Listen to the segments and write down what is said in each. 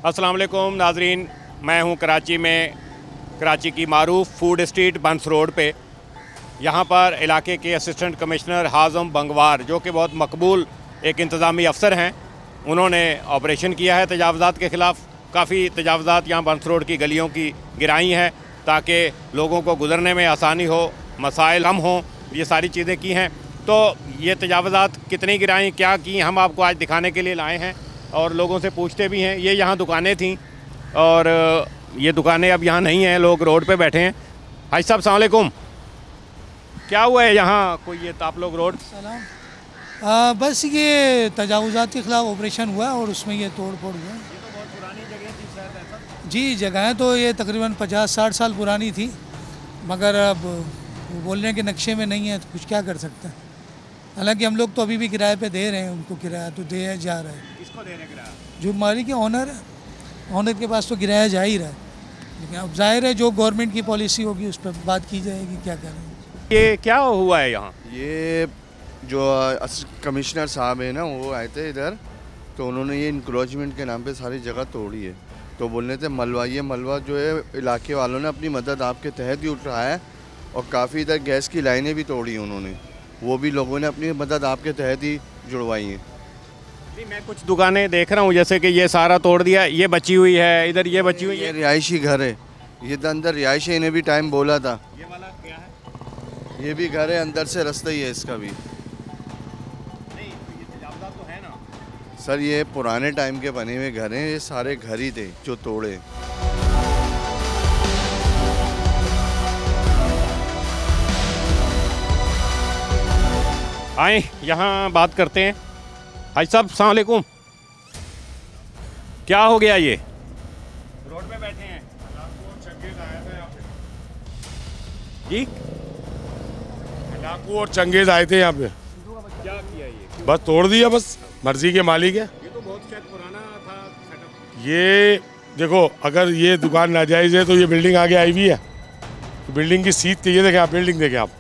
अस्सलाम वालेकुम नाजरीन, मैं हूं कराची में, कराची की मारूफ फूड स्ट्रीट बंस रोड पे। यहां पर इलाके के असिस्टेंट कमिश्नर हाज़म बंगवार, जो कि बहुत मकबूल एक इंतज़ामी अफसर हैं, उन्होंने ऑपरेशन किया है तजावज़ात के ख़िलाफ़। काफ़ी तजावज़ात यहाँ बंस रोड की गलियों की गिराई हैं ताकि लोगों को गुज़रने में आसानी हो, मसाइल कम हों, ये सारी चीज़ें की हैं। तो ये तजावज़ात कितनी गिराई, क्या की, हम आपको आज दिखाने के लिए लाए हैं और लोगों से पूछते भी हैं। ये यहाँ दुकानें थीं और ये दुकानें अब यहाँ नहीं हैं, लोग रोड पे बैठे हैं। हाजी साहब अस्सलाम वालेकुम, क्या हुआ है यहाँ? कोई ये आप लोग रोड सलाम। बस ये तजावुज़ात के ख़िलाफ़ ऑपरेशन हुआ और उसमें ये तोड़ फोड़ हुआ। ये तो बहुत पुरानी जगह थी शायद ऐसा? जी, जगहें तो ये तकरीबन 50-60 साल पुरानी थी, मगर अब वो बोलने के नक्शे में नहीं है तो कुछ क्या कर सकते हैं। हालांकि हम लोग तो अभी भी किराए पे दे रहे हैं, उनको किराया तो दिया जा रहा है। किसको दे रहे किराया? जो मालिक है ऑनर है, ऑनर के पास तो किराया जा ही रहा है। लेकिन अब जाहिर है जो गवर्नमेंट की पॉलिसी होगी उस पर बात की जाएगी, क्या करें। ये क्या हुआ है यहाँ? ये जो कमिश्नर साहब है ना, वो आए थे इधर, तो उन्होंने ये इंक्रोचमेंट के नाम पे सारी जगह तोड़ी है। तो बोलने थे मलबा, ये मलबा जो है इलाके वालों ने अपनी मदद आपके तहत ही उठाया है, और काफ़ी इधर गैस की लाइनें भी तोड़ी हैं उन्होंने, वो भी लोगों ने अपनी मदद आपके तहत ही जुड़वाई हैं। नहीं, मैं कुछ दुकानें देख रहा हूँ, जैसे कि ये सारा तोड़ दिया, ये बची हुई है, इधर ये बची हुई ये है। रिहायशी घर है, ये तो अंदर रिहायश है, इन्हें भी टाइम बोला था। ये वाला क्या है? ये भी घर है, अंदर से रास्ता ही है इसका भी। नहीं, तो ये तजावज़ात तो है ना? सर ये पुराने टाइम के बने हुए घर हैं, ये सारे घर ही थे जो तोड़े। आए यहाँ बात करते हैं। हाजी साहब अस्सलाम वालेकुम, क्या हो गया? ये रोड पे बैठे हैं जी? डाकू और चंगेज आए थे यहाँ पे, क्या किया ये? बस तोड़ दिया, बस मर्जी के मालिक है। ये तो बहुत शायद पुराना था सेटअप। ये देखो, अगर ये दुकान नाजायज़ है तो ये बिल्डिंग आगे आई हुई है, तो बिल्डिंग की सीध के, ये देखें आप, बिल्डिंग देखें आप,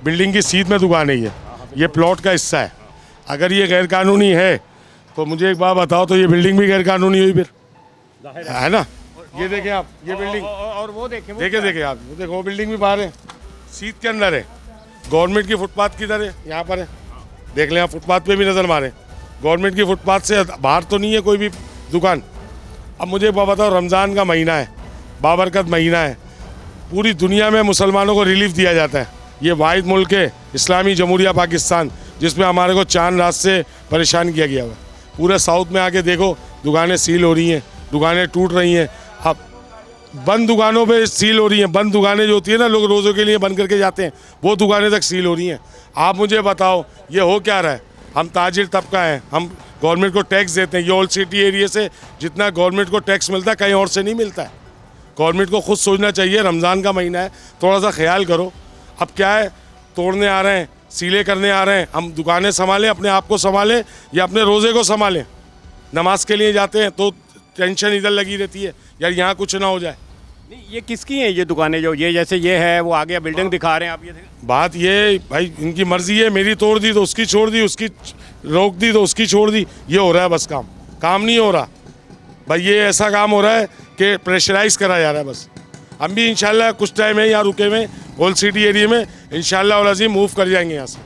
बिल्डिंग की सीध में दुकान है ये प्लॉट का हिस्सा है। अगर ये गैर कानूनी है तो मुझे एक बात बताओ, तो ये बिल्डिंग भी गैर कानूनी हुई फिर, है ना? ये देखें आप, ये बिल्डिंग, और वो देखें, देखें आप, वो देखो, वो बिल्डिंग भी बाहर है, सीध के अंदर है। गवर्नमेंट की फुटपाथ किधर है? यहाँ पर है, देख लें आप, फुटपाथ पे भी नज़र मारें, गवर्नमेंट की फुटपाथ से बाहर तो नहीं है कोई भी दुकान। अब मुझे बताओ, रमज़ान का महीना है, बाबरकत महीना है, पूरी दुनिया में मुसलमानों को रिलीफ दिया जाता है। ये वाहिद मुल्क है इस्लामी जमहूरिया पाकिस्तान, जिसमें हमारे को चांद रात से परेशान किया गया हुआ। पूरे साउथ में आके देखो, दुकानें सील हो रही हैं, दुकानें टूट रही हैं। अब बंद दुकानों पे सील हो रही हैं, बंद दुकानें जो होती है ना, लोग रोज़ों के लिए बंद करके जाते हैं, वो दुकानें तक सील हो रही हैं। आप मुझे बताओ ये हो क्या रहा है? हम ताजिर तबका हैं, हम गवर्नमेंट को टैक्स देते हैं। ये ओल्ड सिटी एरिया से जितना गवर्नमेंट को टैक्स मिलता है, कहीं और से नहीं मिलता है। गवर्नमेंट को खुद सोचना चाहिए, रमज़ान का महीना है, थोड़ा सा ख्याल करो। अब क्या है, तोड़ने आ रहे हैं, सीले करने आ रहे हैं, हम दुकानें संभालें, अपने आप को संभालें या अपने रोज़े को संभालें। नमाज के लिए जाते हैं तो टेंशन इधर लगी रहती है, यार यहाँ कुछ ना हो जाए। नहीं, ये किसकी हैं ये दुकानें? जो ये जैसे ये है, वो आगे बिल्डिंग दिखा रहे हैं आप, ये बात ये भाई, इनकी मर्जी है, मेरी तोड़ दी तो उसकी छोड़ दी, उसकी रोक दी तो उसकी छोड़ दी, ये हो रहा है बस। काम नहीं हो रहा भाई, ये ऐसा काम हो रहा है कि प्रेशराइज करा जा रहा है बस। हम भी इंशाल्लाह कुछ टाइम है यहाँ रुके हुए ओल्ड सिटी एरिया में, इंशाल्लाह और अज़ीम मूव कर जाएंगे यहाँ से,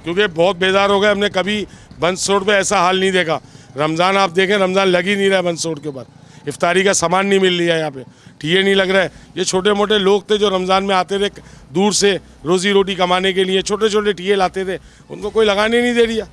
क्योंकि बहुत बेजार हो गए। हमने कभी बंस रोड पे ऐसा हाल नहीं देखा। रमज़ान आप देखें, रमज़ान लग ही नहीं रहा है बंस रोड के ऊपर, इफ्तारी का सामान नहीं मिल रहा है यहाँ पे, ठिये नहीं लग रहा है। ये छोटे मोटे लोग थे जो रमज़ान में आते थे दूर से रोज़ी रोटी कमाने के लिए, छोटे छोटे ठिये लाते थे, उनको कोई लगाने नहीं दे रहा।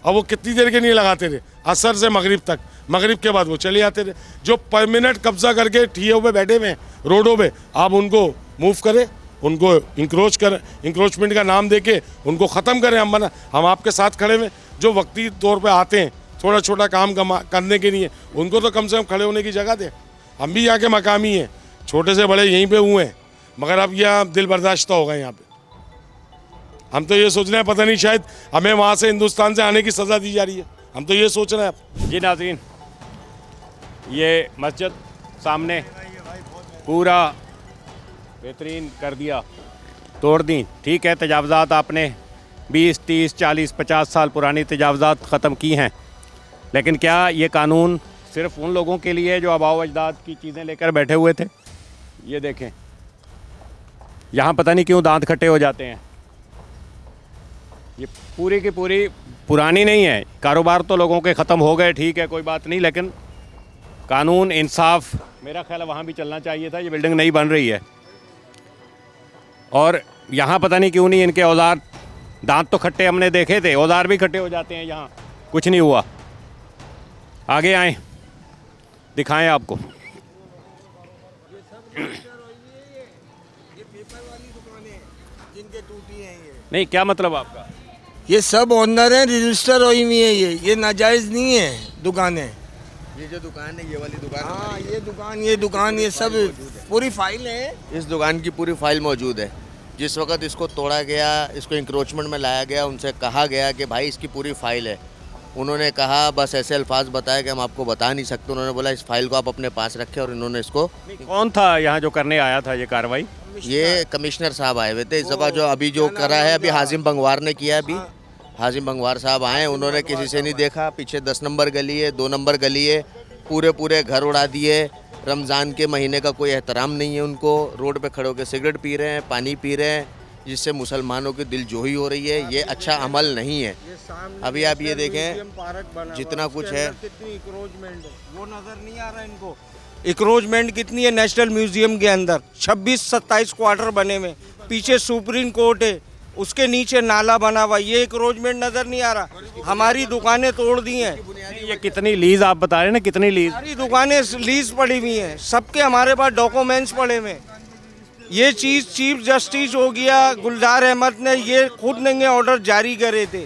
और वो कितनी देर के नहीं लगाते थे, असर से मगरिब तक, मगरिब के बाद वो चले जाते थे। जो परमानेंट कब्जा करके ठियों पे बैठे हुए रोडों पे, आप उनको मूव करें, उनको इंक्रोचमेंट का नाम देके उनको ख़त्म करें। हम आपके साथ खड़े हुए। जो वक्ती तौर पे आते हैं थोड़ा छोटा काम करने के लिए, उनको तो कम से कम खड़े होने की जगह दें। हम भी यहाँ के मकामी हैं, छोटे से बड़े यहीं पे हुए हैं, मगर अब यह दिल बर्दाश्त होगा यहाँ पे। हम तो ये सोच रहे हैं, पता नहीं शायद हमें वहाँ से, हिंदुस्तान से आने की सज़ा दी जा रही है, हम तो ये सोच रहे हैं। जी नाज़रीन, ये मस्जिद सामने पूरा बेहतरीन कर दिया, तोड़ दी। ठीक है, तजावज़ात आपने 20, 30, 40, 50 साल पुरानी तजावज़ात ख़त्म की हैं, लेकिन क्या ये कानून सिर्फ उन लोगों के लिए जो आबाओ अजदाद की चीज़ें लेकर बैठे हुए थे। ये देखें, यहाँ पता नहीं क्यों दांत खट्टे हो जाते हैं। ये पूरी की पूरी पुरानी नहीं है। कारोबार तो लोगों के ख़त्म हो गए, ठीक है, कोई बात नहीं, लेकिन कानून इंसाफ मेरा ख्याल है वहाँ भी चलना चाहिए था। ये बिल्डिंग नई बन रही है और यहाँ पता नहीं क्यों नहीं इनके औजार, दांत तो खट्टे हमने देखे थे, औजार भी खट्टे हो जाते हैं। यहाँ कुछ नहीं हुआ। आगे आए, दिखाएं आपको। जिनके टूटी हैं ये, नहीं, क्या मतलब आपका? ये सब ओनर हैं, रजिस्टर हुई हुई है। ये नाजायज नहीं है दुकानें। ये जो दुकान है, ये वाली दुकान हाँ, ये दुकान ये सब पूरी फाइल है। इस दुकान की पूरी फाइल मौजूद है। जिस वक्त इसको तोड़ा गया, इसको इंक्रोचमेंट में लाया गया, उनसे कहा गया कि भाई इसकी पूरी फाइल है। उन्होंने कहा बस ऐसे अल्फाज बताए कि हम आपको बता नहीं सकते। उन्होंने बोला इस फाइल को आप अपने पास रखें और इन्होंने इसको, कौन था यहाँ जो करने आया था ये कार्रवाई? ये कमिश्नर साहब आए हुए थे इस दफ़ा। जो अभी जो करा है अभी हाजिम बंगवार ने किया है। अभी हाजिम बंगवार साहब आए, उन्होंने किसी से नहीं देखा। पीछे 10 नंबर गली है, 2 नंबर गली है, पूरे घर उड़ा दिए। रमज़ान के महीने का कोई एहतराम नहीं है उनको। रोड पे खड़े होकर सिगरेट पी रहे हैं, पानी पी रहे हैं, जिससे मुसलमानों की दिलजोही हो रही है। ये अच्छा अमल नहीं है। अभी आप ये देखें जितना कुछ है, कितनी इक्रोचमेंट है वो नजर नहीं आ रहा इनको। इक्रोचमेंट कितनी है नेशनल म्यूजियम के अंदर, 26-27 क्वार्टर बने हुए, पीछे सुप्रीम कोर्ट है, उसके नीचे नाला बना हुआ। ये इक्रोचमेंट नजर नहीं आ रहा। हमारी दुकानें तोड़ दी हैं। ये कितनी लीज आप बता रहे हैं ना, कितनी लीज? सारी दुकानें लीज पड़ी हुई हैं, सबके हमारे पास डॉक्यूमेंट्स पड़े हुए हैं। ये चीज़ चीफ जस्टिस हो गया गुलजार अहमद ने ये खुद ने ऑर्डर जारी करे थे।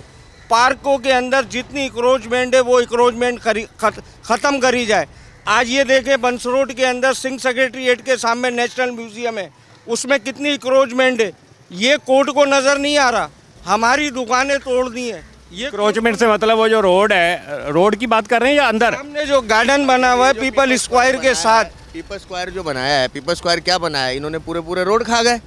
पार्कों के अंदर जितनी इक्रोचमेंट है वो इक्रोचमेंट ख़त्म करी जाए। आज ये देखें बंस रोड के अंदर सिंह सेक्रेटरीट के सामने नेशनल म्यूजियम है, उसमें कितनी इक्रोचमेंट है। ये कोर्ट को नज़र नहीं आ रहा। हमारी दुकानें तोड़ दी हैं। ये क्रोचमेंट से मतलब वो जो रोड है, रोड की बात कर रहे हैं या अंदर? सामने जो गार्डन बना हुआ है पीपल स्क्वायर के साथ, पीपल स्क्वायर जो बनाया है, पीपल स्क्वायर क्या बनाया है इन्होंने? पूरे रोड खा गए।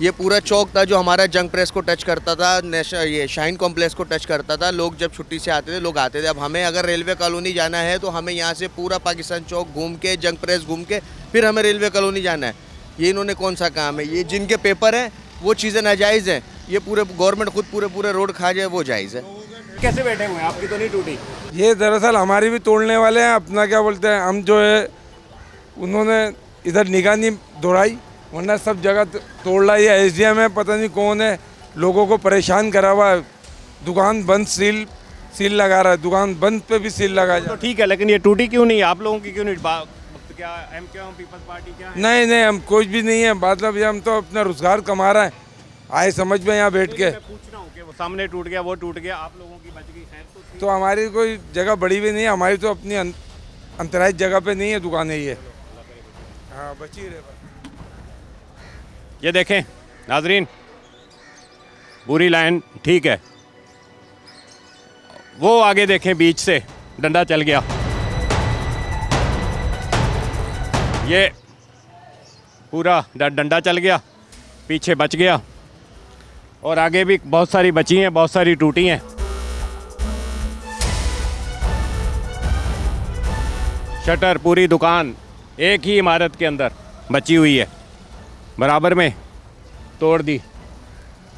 ये पूरा चौक था जो हमारा जंग प्रेस को टच करता था, ये शाइन कॉम्प्लेक्स को टच करता था। लोग जब छुट्टी से आते थे लोग आते थे। अब हमें अगर रेलवे कॉलोनी जाना है तो हमें यहाँ से पूरा पाकिस्तान चौक घूम के, जंग प्रेस घूम के, फिर हमें रेलवे कॉलोनी जाना है। ये इन्होंने कौन सा काम है? ये जिनके पेपर हैं वो चीज़ें नाजायज़ हैं। ये पूरे गवर्नमेंट खुद पूरे रोड खा जाए वो जायज़ है। कैसे बैठे हुए हैं? आपकी तो नहीं टूटी? ये दरअसल हमारी भी तोड़ने वाले हैं। अपना क्या बोलते हैं, हम जो है उन्होंने इधर निगाह नहीं दौड़ाई, वरना सब जगह तोड़ रहा है। SDM है, पता नहीं कौन है, लोगों को परेशान करा हुआ है। दुकान बंद, सील लगा रहा है, दुकान बंद पे भी सील लगा तो ठीक है, लेकिन ये टूटी क्यों नहीं? आप लोगों की क्यों नहीं? क्या MKM पीपल्स पार्टी क्या है? नहीं, हम कुछ भी नहीं है। मतलब ये हम तो अपना रोजगार कमा रहे हैं, आए समझ में यहाँ बैठ के। मैं पूछ रहा हूँ कि वो सामने टूट गया, वो टूट गया, आप लोगों की बच गई, खैर तो हमारी कोई जगह बड़ी भी नहीं है। हमारी तो अपनी अंतराइज जगह पे नहीं है दुकानें ये। हाँ, बची रहे। ये देखें नाजरीन, बुरी लाइन ठीक है, वो आगे देखें बीच से डंडा चल गया। ये पूरा डंडा चल गया, पीछे बच गया और आगे भी बहुत सारी बची हैं, बहुत सारी टूटी हैं। शटर पूरी दुकान एक ही इमारत के अंदर बची हुई है, बराबर में तोड़ दी।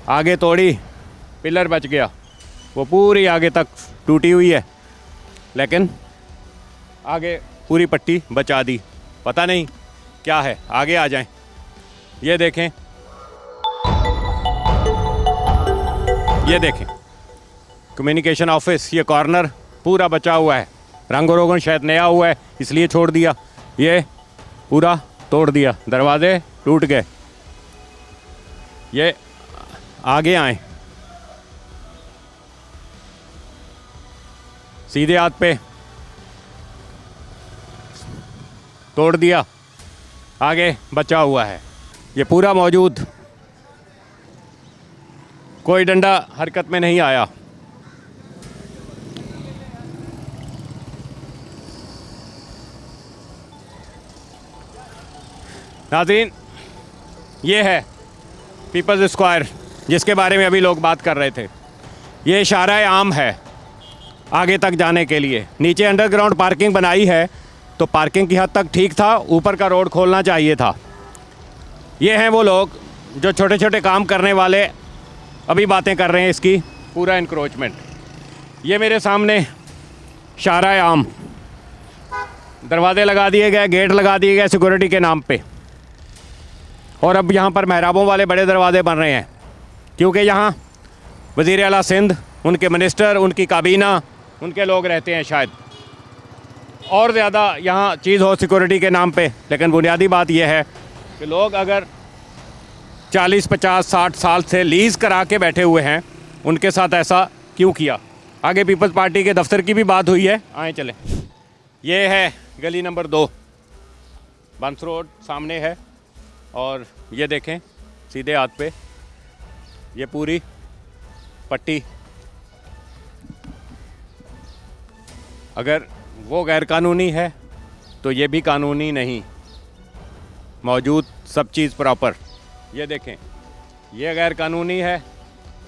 आगे तोड़ी, पिलर बच गया, वो पूरी आगे तक टूटी हुई है, लेकिन आगे पूरी पट्टी बचा दी। पता नहीं क्या है, आगे आ जाएं। ये देखें, ये देखें कम्युनिकेशन ऑफिस, ये कॉर्नर पूरा बचा हुआ है। रंग रोगन शायद नया हुआ है इसलिए छोड़ दिया। ये पूरा तोड़ दिया, दरवाजे टूट गए। ये आगे आए, सीधे हाथ पे तोड़ दिया, आगे बचा हुआ है। ये पूरा मौजूद, कोई डंडा हरकत में नहीं आया। नाज़रीन, ये है पीपल्स स्क्वायर जिसके बारे में अभी लोग बात कर रहे थे। ये इशारा आम है, आगे तक जाने के लिए। नीचे अंडरग्राउंड पार्किंग बनाई है तो पार्किंग की हद तक ठीक था, ऊपर का रोड खोलना चाहिए था। ये हैं वो लोग जो छोटे छोटे काम करने वाले अभी बातें कर रहे हैं इसकी पूरा इंक्रोचमेंट। ये मेरे सामने शाहराह आम, दरवाजे लगा दिए गए, गेट लगा दिए गए सिक्योरिटी के नाम पे, और अब यहाँ पर महराबों वाले बड़े दरवाजे बन रहे हैं क्योंकि यहाँ वज़ीर आला सिंध, उनके मिनिस्टर, उनकी काबीना, उनके लोग रहते हैं शायद, और ज़्यादा यहाँ चीज़ हो सिक्योरिटी के नाम पे। लेकिन बुनियादी बात यह है कि लोग अगर 40, 50, 60 साल से लीज़ करा के बैठे हुए हैं, उनके साथ ऐसा क्यों किया। आगे पीपल्स पार्टी के दफ्तर की भी बात हुई है, आए चलें। ये है गली नंबर 2, बंस रोड सामने है, और ये देखें सीधे हाथ पे ये पूरी पट्टी। अगर वो गैरकानूनी है तो ये भी कानूनी नहीं, मौजूद सब चीज़ प्रॉपर। ये देखें ये गैरकानूनी है,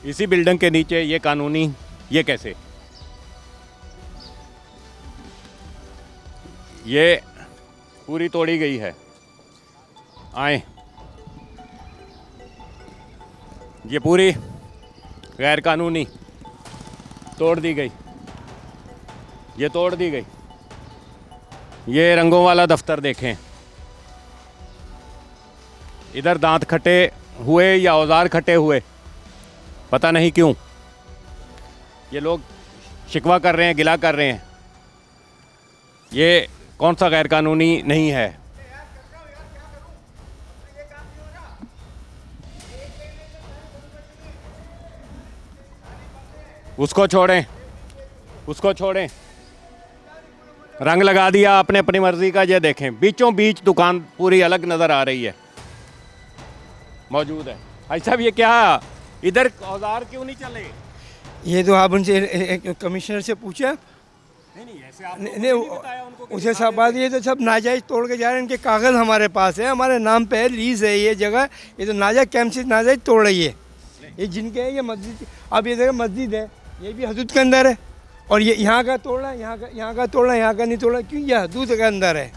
इसी बिल्डिंग के नीचे ये कानूनी, ये कैसे। ये पूरी तोड़ी गई है, आए ये पूरी गैर कानूनी तोड़ दी गई, ये तोड़ दी गई। ये रंगों वाला दफ्तर देखें, इधर दांत खटे हुए या औजार खटे हुए, पता नहीं क्यों ये लोग शिकवा कर रहे हैं, गिला कर रहे हैं। ये कौन सा गैर कानूनी नहीं है। उसको छोड़ें, उसको छोड़ें, रंग लगा दिया अपने अपनी मर्जी का। ये देखें बीचों बीच दुकान पूरी अलग नज़र आ रही है, मौजूद है। भाई साहब ये क्या, इधर औजार क्यों नहीं चले। ये तो आप उनसे कमिश्नर से पूछा, नहीं ऐसे आप नहीं उसे सब बात, ये तो सब नाजायज़ तोड़ के जा रहे हैं। इनके कागज़ हमारे पास है, हमारे नाम पे है, लीज है ये जगह। ये तो नाजायज़ कैंप से नाजायज़ तोड़ रही है। ये जिनके है, ये मस्जिद, अब ये जगह मस्जिद है, ये भी हदूद के अंदर है, और ये यहाँ का तोड़ना, यहाँ का तोड़ना, यहाँ का नहीं तोड़ना, क्यों, ये हदूद के अंदर है,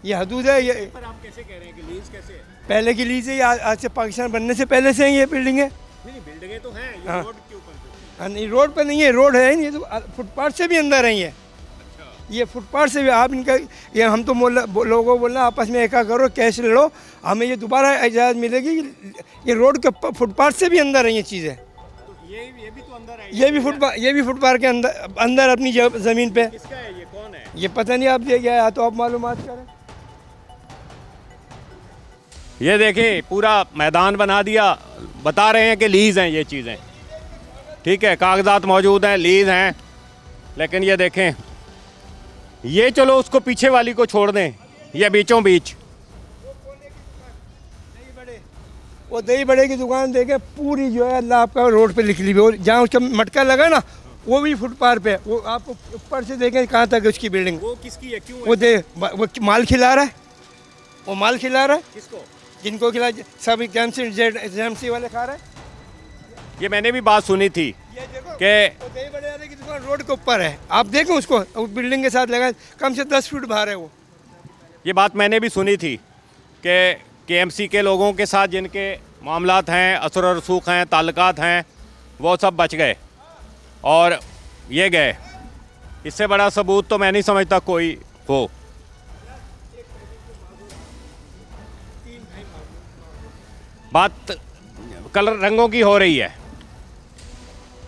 ये हदूद है। ये पर आप कैसे कह रहे हैं कि लीज कैसे है? पहले की लीज है, ये आज से पाकिस्तान बनने से पहले से है ये बिल्डिंग है। नहीं बिल्डिंगें तो हैं, ये हाँ। रोड के ऊपर। हाँ, नहीं रोड पर नहीं है, रोड है नहीं, ये तो फुटपाथ से भी अंदर है। ये फुटपाथ से भी आप इनका, ये हम तो लोगों को बोलना आपस में एका करो, कैश ले लो, हमें ये दोबारा इजाज़त मिलेगी। ये रोड के फुटपाथ से भी अंदर है ये चीज़ें। तो ये भी तो अंदर है। ये भी फुटपाथ के अंदर अपनी ज़मीन पे। किसका है ये, कौन है? ये पता नहीं, आप दे गया या तो आप मालूमात करें। ये देखिए पूरा मैदान बना दिया, बता रहे हैं कि लीज हैं ये चीज़ें, ठीक है, कागजात मौजूद हैं, लीज हैं। लेकिन ये देखें, ये चलो उसको पीछे वाली को छोड़ दें, ये बीचों बीच वो दही बड़े की दुकान देखे पूरी जो है अल्लाह आपका रोड पे लिख ली हुई, और जहाँ उसका मटका लगा ना वो भी फुटपाथ पे। वो आप ऊपर से देखें कहाँ तक है उसकी बिल्डिंग। वो किसकी है, क्यों वो वो माल खिला रहा है, वो माल खिला रहा है। किसको? जिनको खिला, सब जेएमसी वाले खा रहे हैं। ये मैंने भी बात सुनी थी ये देखो कि वो दही बड़े वाले की दुकान रोड के ऊपर है, आप देखें उसको, उस बिल्डिंग के साथ लगा, कम से 10 फीट बाहर है वो। ये बात मैंने भी सुनी थी कि केएमसी के लोगों के साथ जिनके मामलात हैं, असर और रसूख हैं, ताल्लुकात हैं, वो सब बच गए और ये गए। इससे बड़ा सबूत तो मैं नहीं समझता कोई हो। बात कलर रंगों की हो रही है,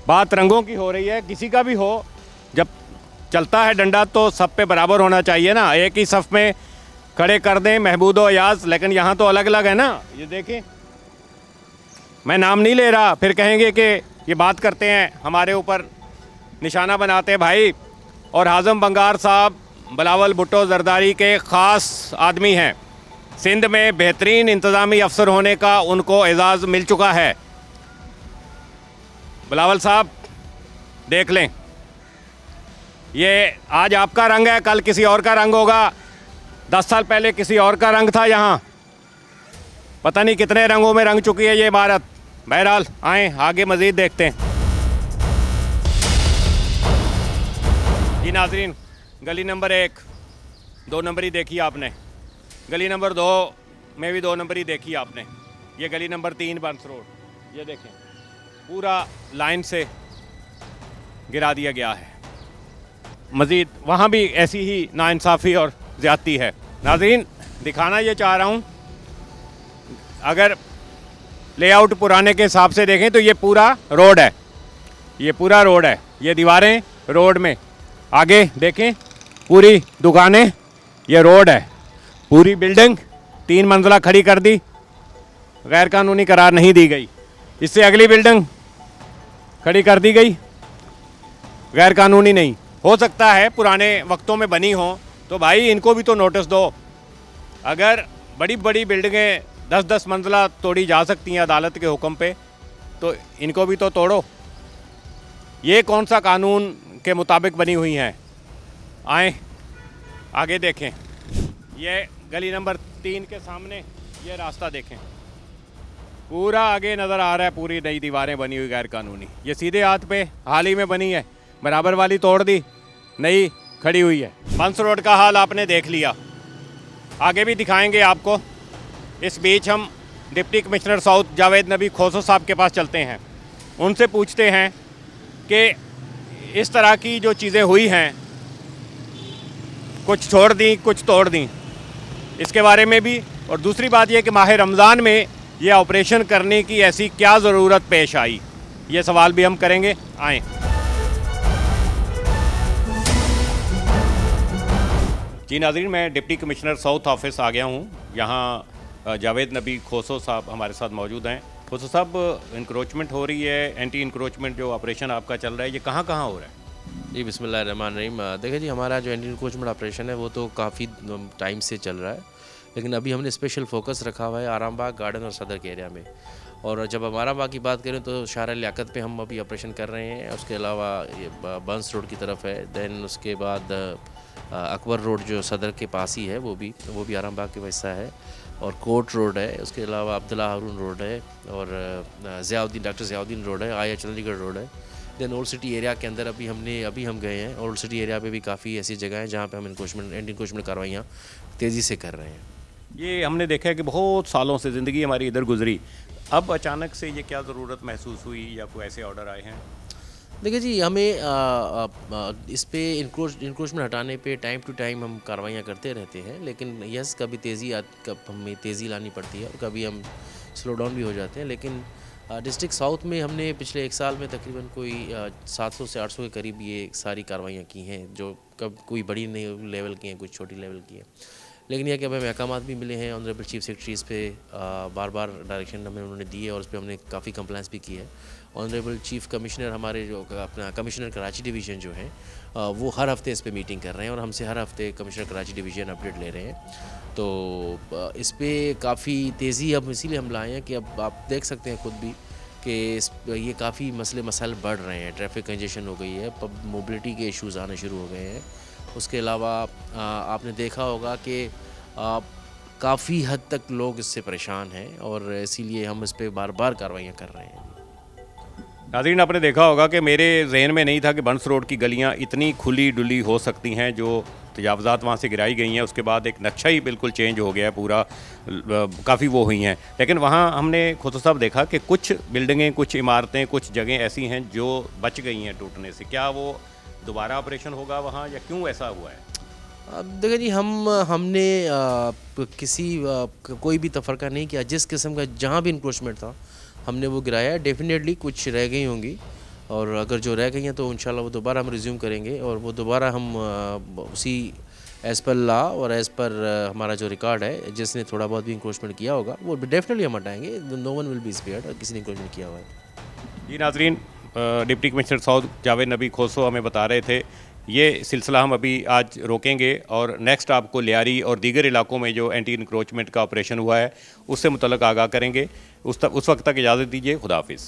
बात रंगों की हो रही है, किसी का भी हो, जब चलता है डंडा तो सब पे बराबर होना चाहिए ना। एक ही सफ़ में खड़े कर दें महमूद और अयाज, लेकिन यहाँ तो अलग अलग है ना। ये देखें, मैं नाम नहीं ले रहा, फिर कहेंगे कि ये बात करते हैं, हमारे ऊपर निशाना बनाते हैं भाई। और हाज़म बंगार साहब बिलावल भुट्टो जरदारी के ख़ास आदमी हैं, सिंध में बेहतरीन इंतज़ामी अफसर होने का उनको एजाज़ मिल चुका है। बिलावल साहब देख लें, ये आज आपका रंग है, कल किसी और का रंग होगा। 10 साल पहले किसी और का रंग था यहाँ, पता नहीं कितने रंगों में रंग चुकी है ये इमारत। बहरहाल आएँ आगे मज़ीद देखते हैं। जी नाजरीन, गली नंबर 1 2 नंबरी देखी आपने, गली नंबर 2 में भी 2 नंबरी देखी आपने, ये गली नंबर 3 बंस रोड, ये देखें पूरा लाइन से गिरा दिया गया है। मज़ीद वहाँ भी ऐसी ही नाइंसाफ़ी और ज़्यादती है। नाजरीन, दिखाना ये चाह रहा हूँ, अगर लेआउट पुराने के हिसाब से देखें तो ये पूरा रोड है, ये पूरा रोड है, ये दीवारें रोड में, आगे देखें पूरी दुकानें, ये रोड है, पूरी बिल्डिंग 3 मंजिला खड़ी कर दी, गैर कानूनी करार नहीं दी गई। इससे अगली बिल्डिंग खड़ी कर दी गई, गैर कानूनी नहीं। हो सकता है पुराने वक्तों में बनी हो, तो भाई इनको भी तो नोटिस दो। अगर बड़ी बड़ी बिल्डिंगें 10-10 मंजिला तोड़ी जा सकती हैं अदालत के हुक्म पे, तो इनको भी तो तोड़ो। ये कौन सा कानून के मुताबिक बनी हुई हैं? आए आगे देखें, ये गली नंबर 3 के सामने ये रास्ता देखें, पूरा आगे नज़र आ रहा है, पूरी नई दीवारें बनी हुई गैर कानूनी। ये सीधे हाथ पे हाल ही में बनी है, बराबर वाली तोड़ दी, नई खड़ी हुई है। बंस रोड का हाल आपने देख लिया, आगे भी दिखाएंगे आपको। इस बीच हम डिप्टी कमिश्नर साउथ जावेद नबी खोसो साहब के पास चलते हैं, उनसे पूछते हैं कि इस तरह की जो चीज़ें हुई हैं, कुछ छोड़ दी कुछ तोड़ दी, इसके बारे में भी। और दूसरी बात यह कि माह रमज़ान में ये ऑपरेशन करने की ऐसी क्या ज़रूरत पेश आई, ये सवाल भी हम करेंगे। आएँ। जी नाज़रीन, मैं डिप्टी कमिश्नर साउथ ऑफिस आ गया हूँ। यहाँ जावेद नबी खोसो साहब हमारे साथ मौजूद हैं। खोसो साहब, इंक्रोचमेंट हो रही है, एंटी इंक्रोचमेंट जो ऑपरेशन आपका चल रहा है, ये कहाँ कहाँ हो रहा है? जी बिस्मिल्लाहिर्रहमानिर्रहीम। देखिए जी, हमारा जो एंटी इंक्रोचमेंट ऑपरेशन है वो तो काफ़ी टाइम से चल रहा है, लेकिन अभी हमने स्पेशल फोकस रखा हुआ है आरामबाग गार्डन और सदर के एरिया में। और जब हम आरामबाग की बात करें तो शारा लियाकत पे हम अभी ऑपरेशन कर रहे हैं, उसके अलावा ये बंस रोड की तरफ है, दैन उसके बाद अकबर रोड जो सदर के पास ही है वो भी आरामबाग का हिस्सा है, और कोर्ट रोड है, उसके अलावा अब्दुल्ला हारून रोड है, और डॉक्टर ज़ियाउद्दीन रोड है, आया चंडीगढ़ रोड है। दैन ओल्ड सिटी एरिया के अंदर अभी हम गए हैं। ओल्ड सिटी एरिया पे भी काफ़ी ऐसी जगह हैं जहाँ पे हम एंटी इंक्रोचमेंट कार्रवाइयाँ तेज़ी से कर रहे हैं। ये हमने देखा है कि बहुत सालों से ज़िंदगी हमारी इधर गुजरी, अब अचानक से ये क्या ज़रूरत महसूस हुई या कोई ऐसे ऑर्डर आए हैं? देखिए जी, हमें इस पे इंक्रोचमेंट हटाने पे टाइम टू टाइम हम कार्रवाइयाँ करते रहते हैं, लेकिन कभी हमें तेज़ी लानी पड़ती है और कभी हम स्लो डाउन भी हो जाते हैं। लेकिन डिस्ट्रिक्ट साउथ में हमने पिछले 1 साल में तकरीबन कोई 700 से 800 के करीब ये सारी कार्रवाइयाँ की हैं, जो कोई बड़ी नहीं लेवल की हैं, कुछ छोटी लेवल की हैं। लेकिन यह कि हमें महकामात भी मिले हैं, ऑनरेबल चीफ सेक्रेटरीज़ पे बार बार डायरेक्शन हमें उन्होंने दी है और उस पर हमने काफ़ी कंप्लाइंस भी की है। ऑनरेबल चीफ कमिश्नर हमारे जो अपना कमिश्नर कराची डिवीज़न जो है वो हर हफ्ते इस पे मीटिंग कर रहे हैं और हमसे हर हफ्ते कमिश्नर कराची डिवीज़न अपडेट ले रहे हैं। तो इस पर काफ़ी तेज़ी अब इसीलिए हम लाए हैं कि अब आप देख सकते हैं खुद भी कि ये काफ़ी मसले मसाइल बढ़ रहे हैं, ट्रैफिक कंजेशन हो गई है, मोबिलिटी के इश्यूज़ आने शुरू हो गए हैं। उसके अलावा आपने देखा होगा कि काफ़ी हद तक लोग इससे परेशान हैं और इसीलिए हम इस पर बार बार कार्रवाइयाँ कर रहे हैं। नाज़रीन, आपने देखा होगा कि मेरे जहन में नहीं था कि बंस रोड की गलियां इतनी खुली डुली हो सकती हैं, जो तजावज़ात वहाँ से गिराई गई हैं, उसके बाद एक नक्शा ही बिल्कुल चेंज हो गया है पूरा, काफ़ी वो हुई हैं। लेकिन वहाँ हमने खोसो साहब देखा कि कुछ बिल्डिंगें, कुछ इमारतें, कुछ जगह ऐसी हैं जो बच गई हैं टूटने से। क्या वो दोबारा ऑपरेशन होगा वहाँ, या क्यों ऐसा हुआ है? देखिए जी, हमने कोई भी तफरका नहीं किया। जिस किस्म का जहाँ भी इंक्रोचमेंट था हमने वो गिराया। डेफिनेटली कुछ रह गई होंगी, और अगर जो रह गई हैं तो इंशाल्लाह वो दोबारा हम रिज्यूम करेंगे, और वो दोबारा हम उसी एज़ पर लॉ और एज़ पर हमारा जो रिकॉर्ड है, जिसने थोड़ा बहुत भी इंक्रोचमेंट किया होगा वो डेफिनेटली हम हटाएंगे। No one will be spared, किसी ने इंक्रोचमेंट किया हुआ है। जी नाज़रीन, डिप्टी कमिश्नर साउथ जावेद नबी खोसो हमें बता रहे थे। ये सिलसिला हम अभी आज रोकेंगे और नेक्स्ट आपको लियारी और दीगर इलाकों में जो एंटी इंक्रोचमेंट का ऑपरेशन हुआ है उससे मुतल्लिक़ आगाह करेंगे। उस वक्त तक इजाज़त दीजिए। खुदा हाफिज़।